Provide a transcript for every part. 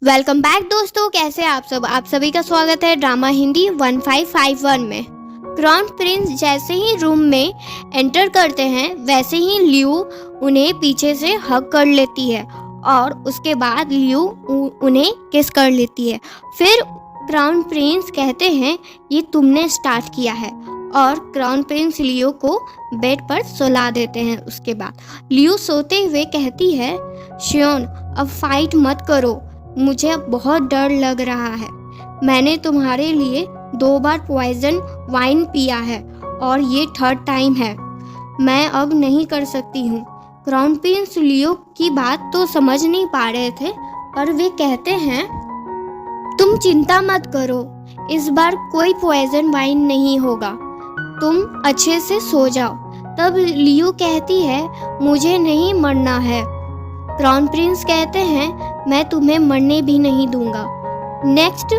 Welcome back दोस्तों, कैसे हैं आप सभी का स्वागत है ड्रामा हिंदी 1551 में। क्राउन प्रिंस जैसे ही रूम में एंटर करते हैं वैसे ही लियू उन्हें पीछे से हग कर लेती है और उसके बाद लियू उन्हें किस कर लेती है। फिर क्राउन प्रिंस कहते हैं ये तुमने स्टार्ट किया है और क्राउन प्रिंस लियो को बेड पर सुला देते हैं। उसके बाद लियो सोते हुए कहती है, शियोन अब फाइट मत करो, मुझे अब बहुत डर लग रहा है। मैंने तुम्हारे लिए 2 बार पॉइजन वाइन पिया है और ये 3rd टाइम है। मैं अब नहीं कर सकती हूँ। क्राउन प्रिंस लियो की बात तो समझ नहीं पा रहे थे, पर वे कहते हैं तुम चिंता मत करो, इस बार कोई पॉइजन वाइन नहीं होगा, तुम अच्छे से सो जाओ। तब लियो कहती है मुझे नहीं मरना है। क्राउन प्रिंस कहते हैं मैं तुम्हें मरने भी नहीं दूंगा। नेक्स्ट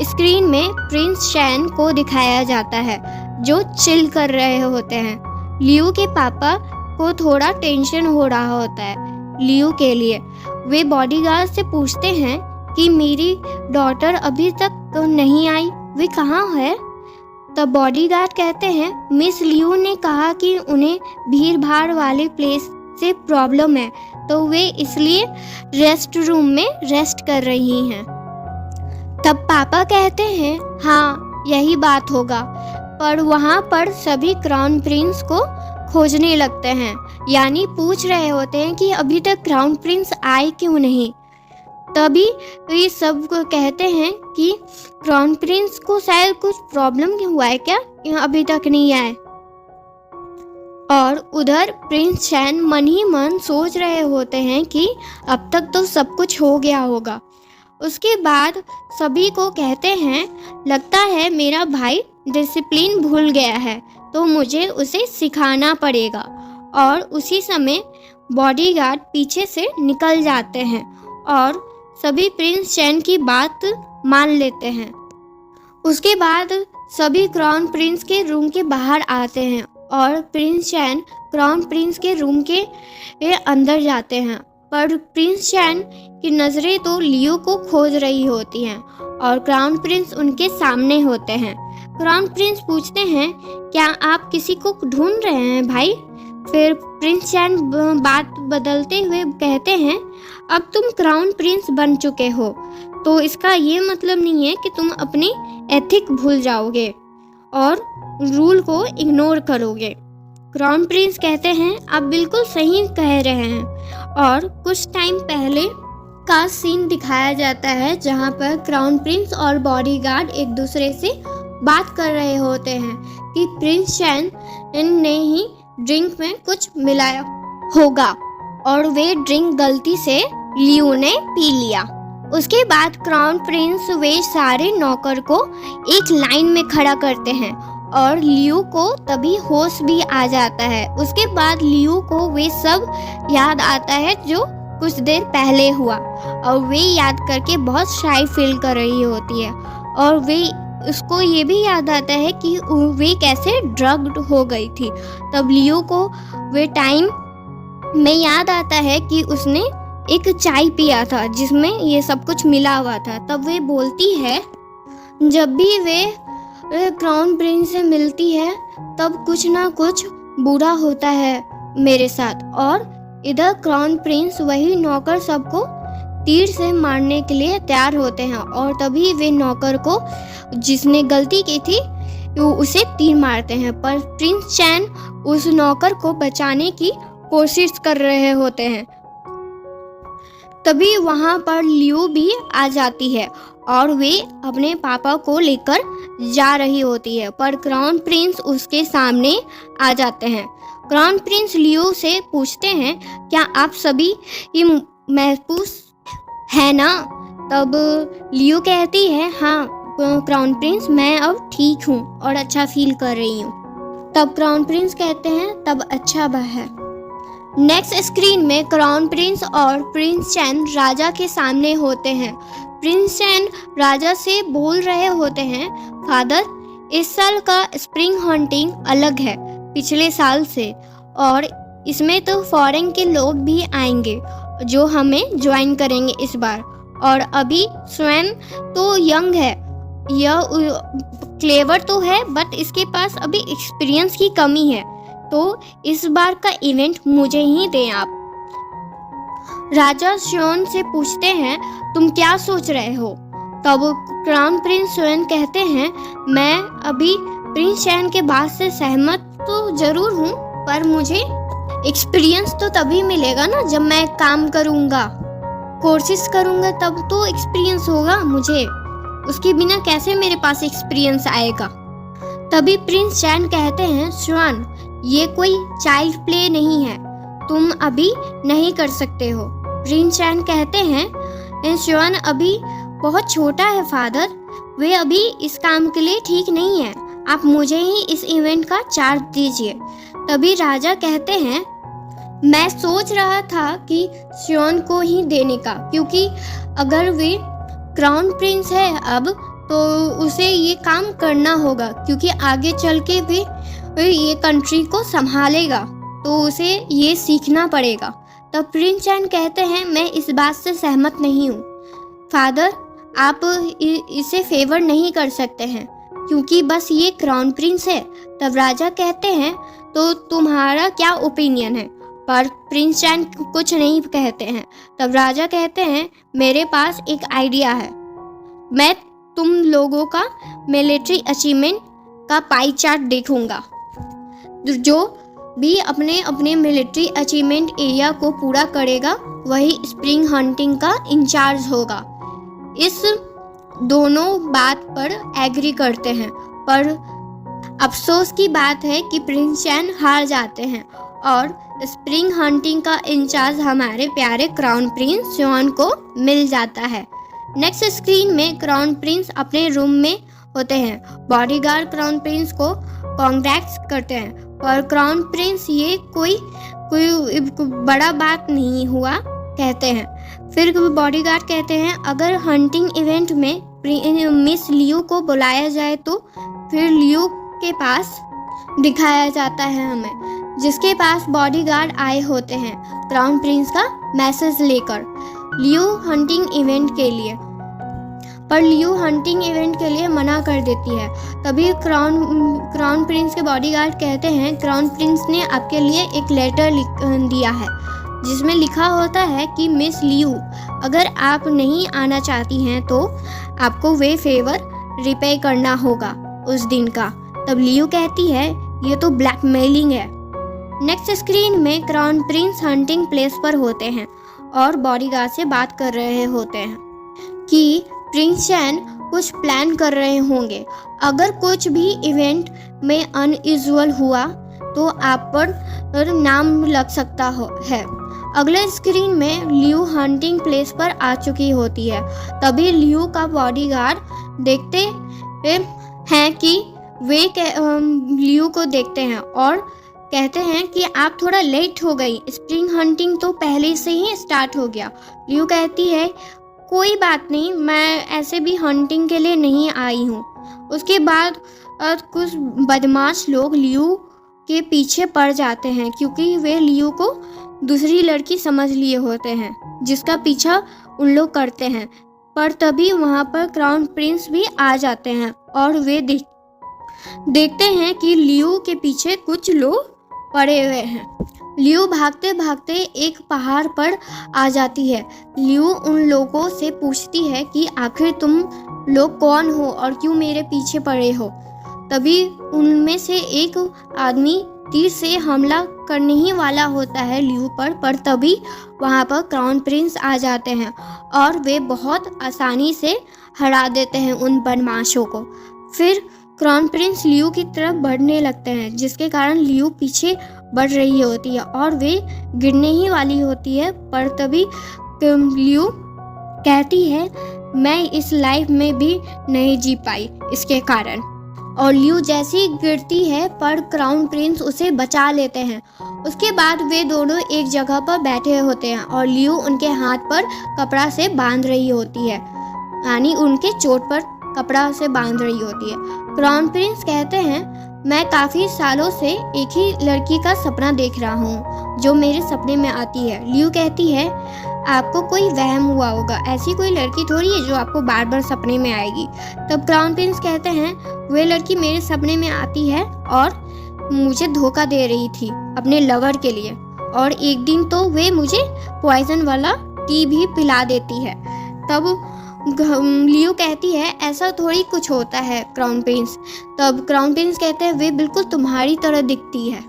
स्क्रीन में प्रिंस शैन को दिखाया जाता है जो चिल कर रहे होते हैं। लियो के पापा को थोड़ा टेंशन हो रहा होता है लियो के लिए। वे बॉडीगार्ड से पूछते हैं कि मेरी डॉटर अभी तक तो नहीं आई, वे कहाँ है? तब बॉडीगार्ड कहते हैं मिस लियो ने कहा कि उन्हें भीड़ भाड़ वाले प्लेस से प्रॉब्लम है, तो वे इसलिए रेस्ट रूम में रेस्ट कर रही हैं। तब पापा कहते हैं हाँ यही बात होगा, पर वहाँ पर सभी क्राउन प्रिंस को खोजने लगते हैं, यानी पूछ रहे होते हैं कि अभी तक क्राउन प्रिंस आए क्यों नहीं। तभी ये सब को कहते हैं कि क्राउन प्रिंस को शायद कुछ प्रॉब्लम हुआ है क्या, अभी तक नहीं आए। और उधर प्रिंस शैन मन ही मन सोच रहे होते हैं कि अब तक तो सब कुछ हो गया होगा। उसके बाद सभी को कहते हैं लगता है मेरा भाई डिसिप्लिन भूल गया है, तो मुझे उसे सिखाना पड़ेगा। और उसी समय बॉडीगार्ड पीछे से निकल जाते हैं और सभी प्रिंस शैन की बात मान लेते हैं। उसके बाद सभी क्राउन प्रिंस के रूम के बाहर आते हैं और प्रिंस शैन क्राउन प्रिंस के रूम के अंदर जाते हैं, पर प्रिंस शैन की नज़रें तो लियो को खोज रही होती हैं और क्राउन प्रिंस उनके सामने होते हैं। क्राउन प्रिंस पूछते हैं क्या आप किसी को ढूंढ रहे हैं भाई? फिर प्रिंस शैन बात बदलते हुए कहते हैं अब तुम क्राउन प्रिंस बन चुके हो, तो इसका ये मतलब नहीं है कि तुम अपनी एथिक भूल जाओगे और रूल को इग्नोर करोगे। क्राउन प्रिंस कहते हैं आप बिल्कुल सही कह रहे हैं। और कुछ टाइम पहले का सीन दिखाया जाता है जहां पर क्राउन प्रिंस और बॉडीगार्ड एक दूसरे से बात कर रहे होते हैं कि प्रिंस शैन ने ही ड्रिंक में कुछ मिलाया होगा और वे ड्रिंक गलती से लियो ने पी लिया। उसके बाद क्राउन प्रिंस वे सारे नौकर को एक लाइन में खड़ा करते हैं और लियो को तभी होश भी आ जाता है। उसके बाद लियो को वे सब याद आता है जो कुछ देर पहले हुआ और वे याद करके बहुत शाई फील कर रही होती है और वे उसको ये भी याद आता है कि वे कैसे ड्रग्ड हो गई थी। तब लियो को वे टाइम में याद आता है कि उसने एक चाय पिया था जिसमें ये सब कुछ मिला हुआ था। तब वे बोलती है जब भी वे क्राउन प्रिंस से मिलती है तब कुछ ना कुछ बुरा होता है मेरे साथ। और इधर क्राउन प्रिंस वही नौकर सबको तीर से मारने के लिए तैयार होते हैं और तभी वे नौकर को जिसने गलती की थी उसे तीर मारते हैं, पर प्रिंस शैन उस नौकर को बचाने की कोशिश कर रहे होते हैं। तभी वहाँ पर लियो भी आ जाती है और वे अपने पापा को लेकर जा रही होती है, पर क्राउन प्रिंस उसके सामने आ जाते हैं। क्राउन प्रिंस लियो से पूछते हैं क्या आप सभी ये महफूज है ना? तब लियो कहती है हाँ क्राउन प्रिंस मैं अब ठीक हूँ और अच्छा फील कर रही हूँ। तब क्राउन प्रिंस कहते हैं तब अच्छा है। नेक्स्ट स्क्रीन में क्राउन प्रिंस और प्रिंस शैन राजा के सामने होते हैं। प्रिंस शैन राजा से बोल रहे होते हैं फादर इस साल का स्प्रिंग हंटिंग अलग है पिछले साल से और इसमें तो फॉरेन के लोग भी आएंगे जो हमें ज्वाइन करेंगे इस बार। और अभी स्वयं तो यंग है, यह क्लेवर तो है बट इसके पास अभी एक्सपीरियंस की कमी है, तो इस बार का इवेंट मुझे ही दें आप। राजा श्योन से पूछते हैं तुम क्या सोच रहे हो? तब क्राउन प्रिंस स्वयं कहते हैं मैं अभी प्रिंस शैन के बात से सहमत तो जरूर हूँ, पर मुझे एक्सपीरियंस तो तभी मिलेगा ना जब मैं काम करूँगा, कोर्सेज करूँगा, तब तो एक्सपीरियंस होगा मुझे, उसके बिना कैसे मेरे पास एक्सपीरियंस आएगा। तभी प्रिंस शैन कहते हैं श्वान ये कोई चाइल्ड प्ले नहीं है, तुम अभी नहीं कर सकते हो। प्रिंस शैन कहते हैं श्वान अभी बहुत छोटा है फादर, वे अभी इस काम के लिए ठीक नहीं है, आप मुझे ही इस इवेंट का चार्ज दीजिए। तभी राजा कहते हैं मैं सोच रहा था कि श्योन को ही देने का, क्योंकि अगर वे क्राउन प्रिंस है अब तो उसे ये काम करना होगा, क्योंकि आगे चल के वे ये कंट्री को संभालेगा, तो उसे ये सीखना पड़ेगा। तब प्रिंस शैन कहते हैं मैं इस बात से सहमत नहीं हूँ फादर, आप इसे फेवर नहीं कर सकते हैं क्योंकि बस ये क्राउन प्रिंस है। तब राजा कहते हैं तो तुम्हारा क्या ओपिनियन है? पर प्रिंस शैन कुछ नहीं कहते हैं। तब राजा कहते हैं मेरे पास एक आइडिया है, मैं तुम लोगों का मिलिट्री अचीवमेंट का पाई चार्ट देखूंगा, जो भी अपने अपने मिलिट्री अचीवमेंट एरिया को पूरा करेगा वही स्प्रिंग हंटिंग का इंचार्ज होगा। इस दोनों बात पर एग्री करते हैं, पर अफसोस की बात है कि प्रिंस शैन हार जाते हैं और स्प्रिंग हंटिंग का इंचार्ज हमारे प्यारे क्राउन प्रिंस श्योन को मिल जाता है। नेक्स्ट स्क्रीन में क्राउन प्रिंस अपने रूम में होते हैं, बॉडीगार्ड क्राउन प्रिंस को कांग्रेट्स करते हैं, पर क्राउन प्रिंस ये कोई बड़ा बात नहीं हुआ कहते हैं। फिर बॉडीगार्ड कहते हैं अगर हंटिंग इवेंट में मिस लियू को बुलाया जाए तो फिर लियू के पास दिखाया जाता है हमें, जिसके पास बॉडीगार्ड आए होते हैं क्राउन प्रिंस का मैसेज लेकर लियू हंटिंग इवेंट के लिए, पर लियू हंटिंग इवेंट के लिए मना कर देती है। तभी क्राउन प्रिंस के बॉडीगार्ड कहते हैं क्राउन प्रिंस ने आपके लिए एक लेटर दिया है जिसमें लिखा होता है कि मिस लियू अगर आप नहीं आना चाहती हैं तो आपको वे फेवर रिपे करना होगा उस दिन का। तब लियू कहती है ये तो ब्लैकमेलिंग है। नेक्स्ट स्क्रीन में क्राउन प्रिंस हंटिंग प्लेस पर होते हैं और बॉडीगार्ड से बात कर रहे होते हैं कि प्रिंस शैन कुछ प्लान कर रहे होंगे, अगर कुछ भी इवेंट में अनयूजुअल हुआ तो आप पर नाम लग सकता है। अगले स्क्रीन में लियू हंटिंग प्लेस पर आ चुकी होती है। तभी लियू का बॉडीगार्ड देखते हैं कि वे लियू को देखते हैं और कहते हैं कि आप थोड़ा लेट हो गई, स्प्रिंग हंटिंग तो पहले से ही स्टार्ट हो गया। लियू कहती है कोई बात नहीं, मैं ऐसे भी हंटिंग के लिए नहीं आई हूँ। उसके बाद कुछ बदमाश लोग लियू के पीछे पड़ जाते हैं क्योंकि वे लियू को दूसरी लड़की समझ लिए होते हैं जिसका पीछा उन लोग करते हैं। पर तभी वहाँ पर क्राउन प्रिंस भी आ जाते हैं और वे देखते हैं कि लियू के पीछे कुछ लोग पड़े हुए हैं। लियू भागते भागते एक पहाड़ पर आ जाती है। लियू उन लोगों से पूछती है कि आखिर तुम लोग कौन हो और क्यों मेरे पीछे पड़े हो। तभी उनमें से एक आदमी तीर से हमला करने ही वाला होता है लियू पर तभी वहाँ पर क्राउन प्रिंस आ जाते हैं और वे बहुत आसानी से हरा देते हैं उन बदमाशों को। फिर क्राउन प्रिंस लियू की तरफ बढ़ने लगते हैं जिसके कारण लियू पीछे बढ़ रही होती है और वे गिरने ही वाली होती है, पर तभी लियू कहती है मैं इस लाइफ में भी नहीं जी पाई इसके कारण, और लियू जैसी गिरती है पर क्राउन प्रिंस उसे बचा लेते हैं। उसके बाद वे दोनों एक जगह पर बैठे होते हैं और लियू उनके हाथ पर कपड़ा से बांध रही होती है, यानी उनके चोट पर कपड़ा से बांध रही होती है। क्राउन प्रिंस कहते हैं मैं काफ़ी सालों से एक ही लड़की का सपना देख रहा हूँ जो मेरे सपने में आती है। लियू कहती है आपको कोई वहम हुआ होगा, ऐसी कोई लड़की थोड़ी है जो आपको बार बार सपने में आएगी। तब क्राउन प्रिंस कहते हैं वे लड़की मेरे सपने में आती है और मुझे धोखा दे रही थी अपने लवर के लिए, और एक दिन तो वे मुझे पॉइजन वाला टी भी पिला देती है। तब लियो कहती है ऐसा थोड़ी कुछ होता है क्राउन प्रिंस। तब क्राउन प्रिंस कहते हैं वे बिल्कुल तुम्हारी तरह दिखती है।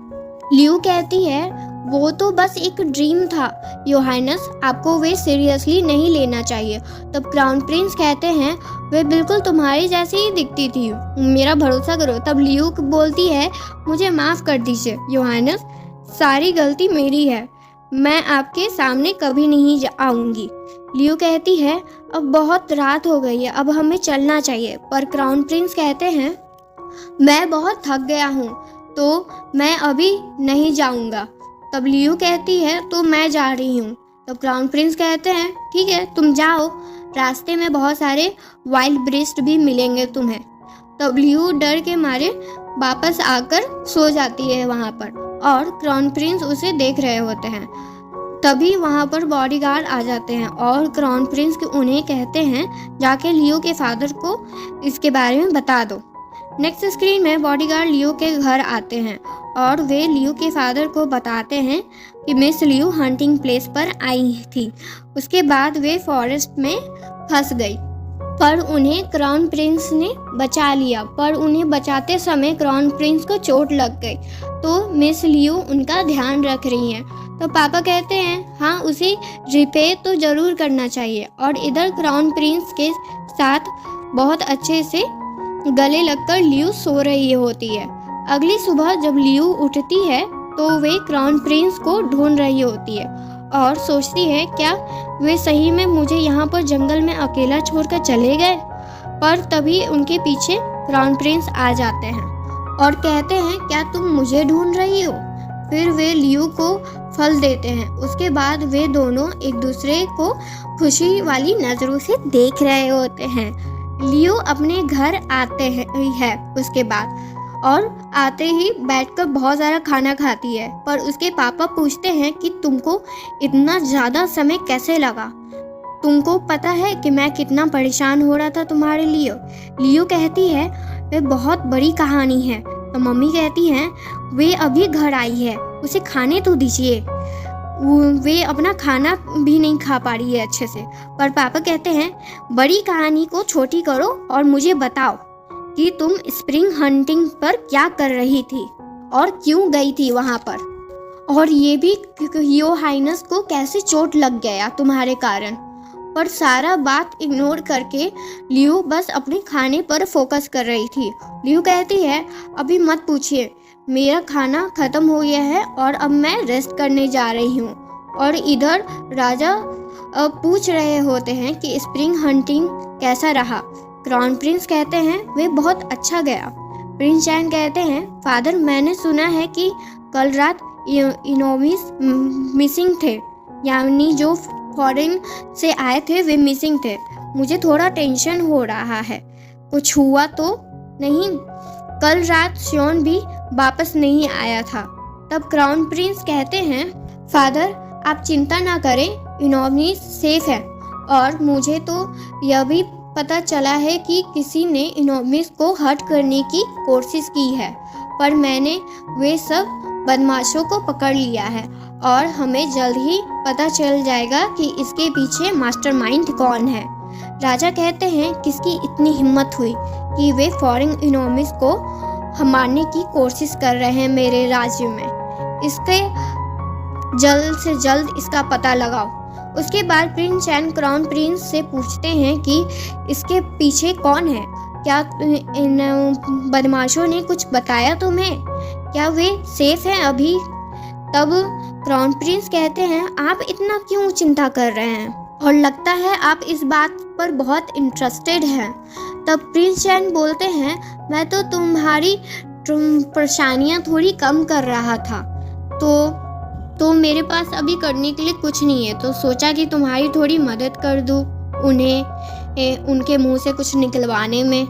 लियो कहती है वो तो बस एक ड्रीम था योहानस, आपको वे सीरियसली नहीं लेना चाहिए। तब क्राउन प्रिंस कहते हैं वे बिल्कुल तुम्हारी जैसी ही दिखती थी, मेरा भरोसा करो। तब लियो बोलती है मुझे माफ़ कर दीजिए योहानस, सारी गलती मेरी है, मैं आपके सामने कभी नहीं आऊँगी। लियो कहती है अब बहुत रात हो गई है, अब हमें चलना चाहिए। पर क्राउन प्रिंस कहते हैं मैं बहुत थक गया हूँ तो मैं अभी नहीं जाऊँगा। तब लियो कहती है तो मैं जा रही हूँ। तब क्राउन प्रिंस कहते हैं ठीक है तुम जाओ, रास्ते में बहुत सारे वाइल्ड बीस्ट भी मिलेंगे तुम्हें। तब लियो डर के मारे वापस आकर सो जाती है वहाँ पर, और क्राउन प्रिंस उसे देख रहे होते हैं। तभी वहाँ पर बॉडीगार्ड आ जाते हैं और क्राउन प्रिंस उन्हें कहते हैं जाके लियो के फादर को इसके बारे में बता दो। नेक्स्ट स्क्रीन में बॉडीगार्ड लियो के घर आते हैं और वे लियो के फादर को बताते हैं कि मिस लियो हंटिंग प्लेस पर आई थी, उसके बाद वे फॉरेस्ट में फंस गई, पर उन्हें क्राउन प्रिंस ने बचा लिया। पर उन्हें बचाते समय क्राउन प्रिंस को चोट लग गई, तो मिस लियो उनका ध्यान रख रही हैं। तो पापा कहते हैं हाँ उसे रिपेयर तो ज़रूर करना चाहिए। और इधर क्राउन प्रिंस के साथ बहुत अच्छे से गले लगकर लियो सो रही होती है। अगली सुबह जब लियो उठती है तो वे क्राउन प्रिंस को ढूंढ रही होती है और सोचती है क्या वे सही में मुझे यहाँ पर जंगल में अकेला छोड़कर चले गए। पर तभी उनके पीछे क्राउन प्रिंस आ जाते हैं और कहते हैं क्या तुम मुझे ढूंढ रही हो। फिर वे लियो को फल देते हैं। उसके बाद वे दोनों एक दूसरे को खुशी वाली नज़रों से देख रहे होते हैं। लियो अपने घर आते हैं उसके बाद, और आते ही बैठकर बहुत सारा खाना खाती है। पर उसके पापा पूछते हैं कि तुमको इतना ज़्यादा समय कैसे लगा, तुमको पता है कि मैं कितना परेशान हो रहा था तुम्हारे लिए। लियो कहती है वे बहुत बड़ी कहानी है। तो मम्मी कहती हैं वे अभी घर आई है, उसे खाने तो दीजिए, वे अपना खाना भी नहीं खा पा रही है अच्छे से। पर पापा कहते हैं बड़ी कहानी को छोटी करो और मुझे बताओ कि तुम स्प्रिंग हंटिंग पर क्या कर रही थी और क्यों गई थी वहाँ पर, और ये भी योहानस को कैसे चोट लग गया तुम्हारे कारण। पर सारा बात इग्नोर करके लियो बस अपने खाने पर फोकस कर रही थी। लियो कहती है अभी मत पूछिए, मेरा खाना ख़त्म हो गया है और अब मैं रेस्ट करने जा रही हूँ। और इधर राजा पूछ रहे होते हैं कि स्प्रिंग हंटिंग कैसा रहा। क्राउन प्रिंस कहते हैं वे बहुत अच्छा गया। प्रिंस चैन कहते हैं फादर मैंने सुना है कि कल रात इनोमिस मिसिंग थे, यानी जो फॉरेन से आए थे वे मिसिंग थे। मुझे थोड़ा टेंशन हो रहा है, कुछ हुआ तो नहीं। कल रात शॉन भी वापस नहीं आया था। तब क्राउन प्रिंस कहते हैं फादर आप चिंता ना करें, इनोमिस सेफ है, और मुझे तो यह भी पता चला है कि किसी ने इनोमिस को हर्ट करने की कोशिश की है, पर मैंने वे सब बदमाशों को पकड़ लिया है और हमें जल्द ही पता चल जाएगा कि इसके पीछे मास्टरमाइंड कौन है। राजा कहते हैं किसकी इतनी हिम्मत हुई कि वे फॉरेन इनोमिस को मारने की कोशिश कर रहे हैं मेरे राज्य में, इसके जल्द से जल्द इसका पता लगाओ। उसके बाद प्रिंस एंड क्राउन प्रिंस से पूछते हैं कि इसके पीछे कौन है, क्या इन बदमाशों ने कुछ बताया तुम्हें, क्या वे सेफ हैं अभी। तब क्राउन प्रिंस कहते हैं आप इतना क्यों चिंता कर रहे हैं, और लगता है आप इस बात पर बहुत इंटरेस्टेड हैं। तब प्रिंस चैन बोलते हैं मैं तो तुम्हारी परेशानियां थोड़ी कम कर रहा था, तो मेरे पास अभी करने के लिए कुछ नहीं है, तो सोचा कि तुम्हारी थोड़ी मदद कर दूं उन्हें उनके मुंह से कुछ निकलवाने में।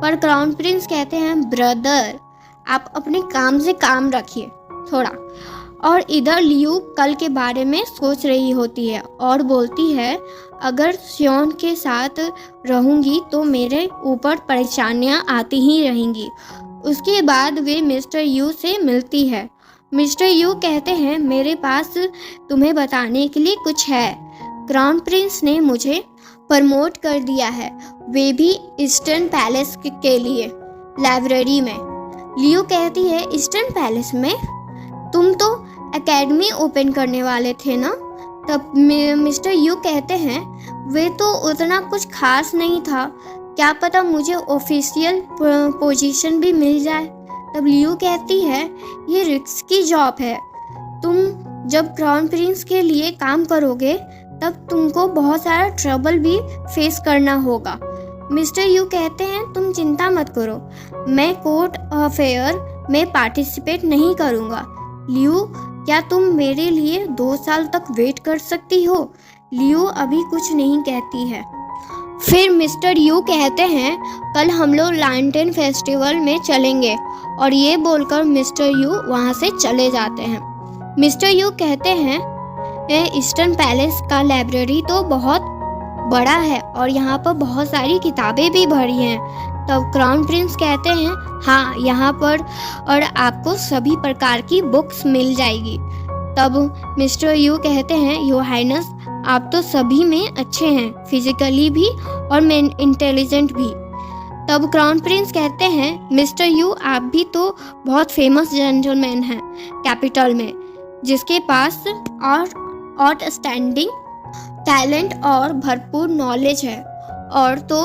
पर क्राउन प्रिंस कहते हैं ब्रदर आप अपने काम से काम रखिए थोड़ा, और इधर लियू कल के बारे में सोच रही होती है और बोलती है अगर श्योन के साथ रहूँगी तो मेरे ऊपर परेशानियाँ आती ही रहेंगी। उसके बाद वे मिस्टर यू से मिलती है। मिस्टर यू कहते हैं मेरे पास तुम्हें बताने के लिए कुछ है। क्राउन प्रिंस ने मुझे प्रमोट कर दिया है, वे भी ईस्टर्न पैलेस के लिए लाइब्रेरी में। लियू कहती है ईस्टर्न पैलेस में? तुम तो एकेडमी ओपन करने वाले थे ना? तब मिस्टर यू कहते हैं वे तो उतना कुछ खास नहीं था, क्या पता मुझे ऑफिशियल पोजीशन भी मिल जाए। तब लियू कहती है ये रिस्क की जॉब है, तुम जब क्राउन प्रिंस के लिए काम करोगे तब तुमको बहुत सारा ट्रबल भी फेस करना होगा। मिस्टर यू कहते हैं तुम चिंता मत करो, मैं कोर्ट अफेयर में पार्टिसिपेट नहीं करूँगा। लियू क्या तुम मेरे लिए 2 साल तक वेट कर सकती हो? लियू अभी कुछ नहीं कहती है। फिर मिस्टर यू कहते हैं कल हम लोग लैंटर्न फेस्टिवल में चलेंगे, और ये बोलकर मिस्टर यू वहाँ से चले जाते हैं। मिस्टर यू कहते हैं ईस्टर्न पैलेस का लाइब्रेरी तो बहुत बड़ा है और यहाँ पर बहुत सारी किताबें भी भरी हैं। तब क्राउन प्रिंस कहते हैं हाँ, यहाँ पर और आपको सभी प्रकार की बुक्स मिल जाएगी। तब मिस्टर यू कहते हैं योर हाइनेस आप तो सभी में अच्छे हैं, फिजिकली भी और मैं इंटेलिजेंट भी। तब क्राउन प्रिंस कहते हैं मिस्टर यू आप भी तो बहुत फेमस जेंटलमैन हैं कैपिटल में, जिसके पास और आउटस्टैंडिंग टैलेंट और भरपूर नॉलेज है, और तो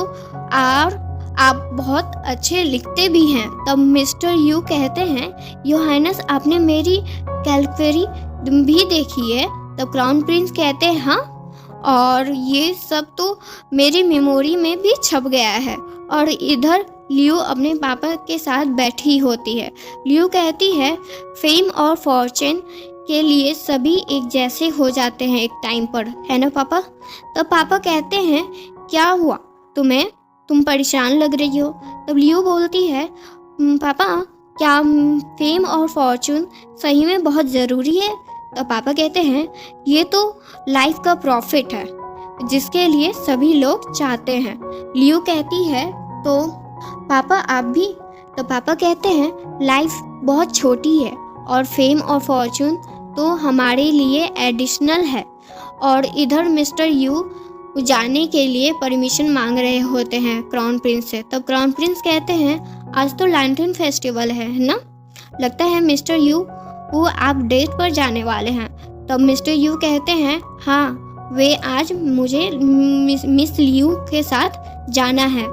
आप बहुत अच्छे लिखते भी हैं। तब मिस्टर यू कहते हैं योर हाइनेस आपने मेरी कैलकुलरी भी देखी है? तब क्राउन प्रिंस कहते हैं हाँ, और ये सब तो मेरी मेमोरी में भी छप गया है। और इधर लियू अपने पापा के साथ बैठी होती है। लियू कहती है फेम और फॉर्चून के लिए सभी एक जैसे हो जाते हैं एक टाइम पर, है ना पापा? तब पापा कहते हैं क्या हुआ तुम परेशान लग रही हो। तब लियू बोलती है पापा क्या फेम और फॉर्चून सही में बहुत ज़रूरी है? तब पापा कहते हैं ये तो लाइफ का प्रॉफिट है जिसके लिए सभी लोग चाहते हैं। लियू कहती है तो पापा आप भी? तो पापा कहते हैं लाइफ बहुत छोटी है और फेम और फॉर्चून तो हमारे लिए एडिशनल है। और इधर मिस्टर यू जाने के लिए परमिशन मांग रहे होते हैं क्राउन प्रिंस से। तब क्राउन प्रिंस कहते हैं आज तो लैंटर्न फेस्टिवल है ना, लगता है मिस्टर यू वो आप डेट पर जाने वाले हैं। तब मिस्टर यू कहते हैं हाँ, वे आज मुझे मिस लियू के साथ जाना है।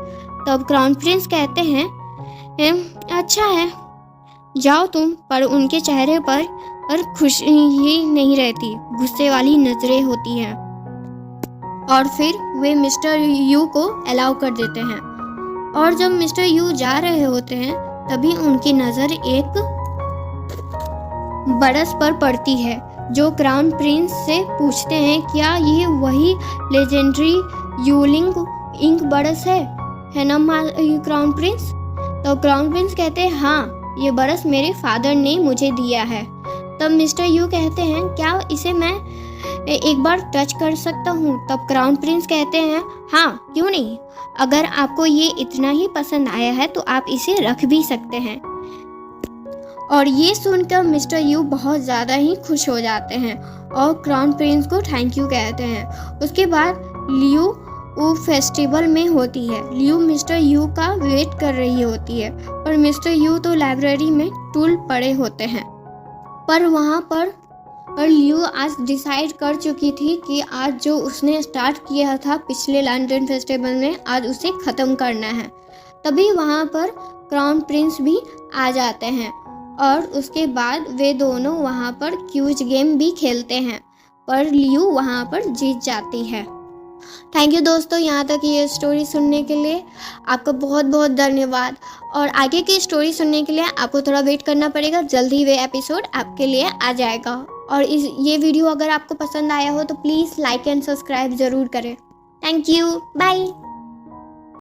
तब क्राउन प्रिंस कहते हैं अच्छा है जाओ तुम, पर उनके चेहरे पर खुशी ही नहीं रहती, गुस्से वाली नजरें होती हैं। और फिर वे मिस्टर यू को अलाउ कर देते हैं। और जब मिस्टर यू जा रहे होते हैं तभी उनकी नज़र एक बरस पर पड़ती है, जो क्राउन प्रिंस से पूछते हैं क्या ये वही लेजेंडरी यूलिंग इंक बरस है ना क्राउन प्रिंस? तो क्राउन प्रिंस कहते हैं हाँ, ये बरस मेरे फादर ने मुझे दिया है। तब मिस्टर यू कहते हैं क्या इसे मैं एक बार टच कर सकता हूँ? तब क्राउन प्रिंस कहते हैं हाँ, क्यों नहीं, अगर आपको ये इतना ही पसंद आया है तो आप इसे रख भी सकते हैं। और ये सुनकर मिस्टर यू बहुत ज़्यादा ही खुश हो जाते हैं और क्राउन प्रिंस को थैंक यू कहते हैं। उसके बाद लियू वो फेस्टिवल में होती है। लियू मिस्टर यू का वेट कर रही होती है, पर मिस्टर यू तो लाइब्रेरी में टूल पड़े होते हैं। पर वहाँ पर लियू आज डिसाइड कर चुकी थी कि आज जो उसने स्टार्ट किया था पिछले लैंटर्न फेस्टिवल में, आज उसे ख़त्म करना है। तभी वहाँ पर क्राउन प्रिंस भी आ जाते हैं और उसके बाद वे दोनों वहाँ पर क्यूज गेम भी खेलते हैं, पर लियू वहाँ पर जीत जाती है। थैंक यू दोस्तों, यहाँ तक ये स्टोरी सुनने के लिए आपका बहुत बहुत धन्यवाद। और आगे की स्टोरी सुनने के लिए आपको थोड़ा वेट करना पड़ेगा, जल्दी वे एपिसोड आपके लिए आ जाएगा। और ये वीडियो अगर आपको पसंद आया हो तो प्लीज़ लाइक एंड सब्सक्राइब ज़रूर करें। Thank you, bye.